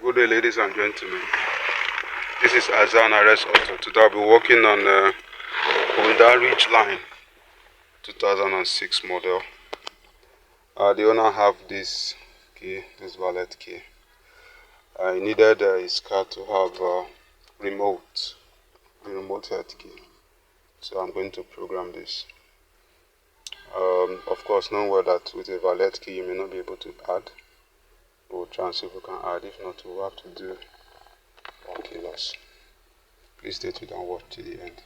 Good day, ladies and gentlemen. This is Azan Arrest Auto. Today I'll be working on Honda Ridgeline 2006 model. The owner have this key, this valet key. I needed his car to have the remote head key. So I'm going to program this. Of course, knowing well that with a valet key you may not be able to add. We'll try and see if we can add. If not, we'll have to do 1 kilos. Please stay tuned and watch till the end.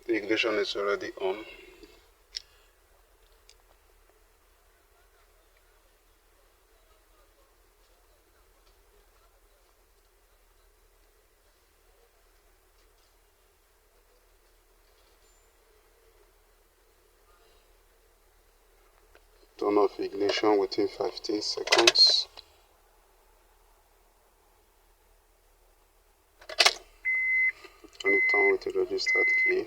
The ignition is already on. Turn off ignition within 15 seconds. Turn it on with the registered key.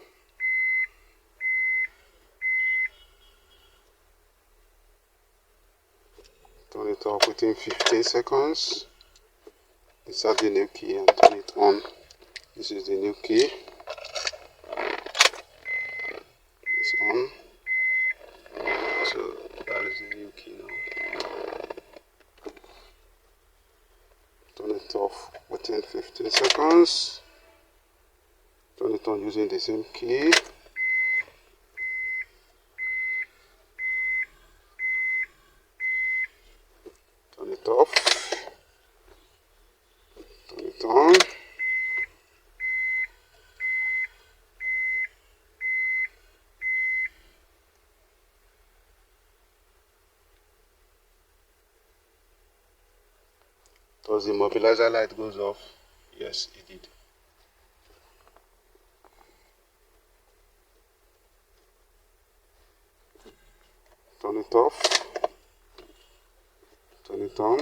Turn it off within 15 seconds. Insert the new key and turn it on. This is the new key. It's on. So that is the new key now. Turn it off within 15 seconds. Turn it on using the same key. Turn it off. Turn it on. Does the immobilizer light goes off? Yes, it did. Turn it off. Turn it on.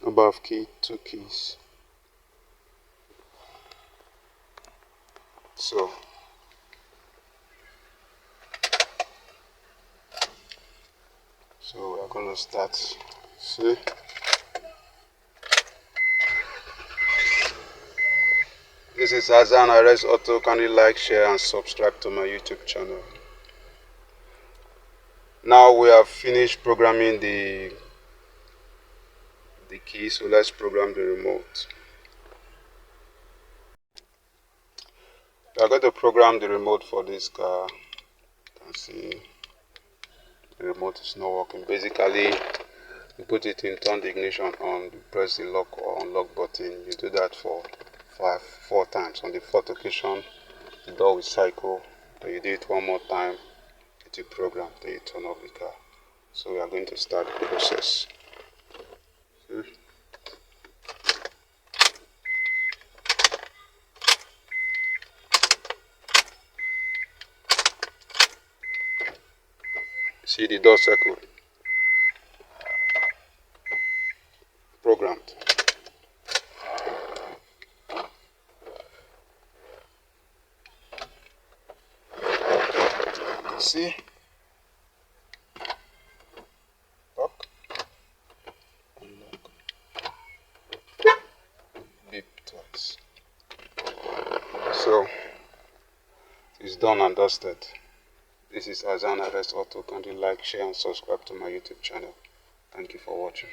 Above key, 2 keys. So So we are going to start. See, this is Hassan RS Auto. Can you like, share and subscribe to my YouTube channel? Now we have finished programming the key, so let's program the remote. We are going to program the remote for this car. You can see the remote is not working. Basically, you put it in, turn the ignition on, you press the lock or unlock button. You do that for four times. On the fourth occasion, the door will cycle. Then you do it one more time, it will program, then you turn off the car. So we are going to start the process. See the door circle. Programmed. See? Lock. Unlock. Beep twice. So it's done and dusted. This is Hassan RS Auto. Can you like, share and subscribe to my YouTube channel? Thank you for watching.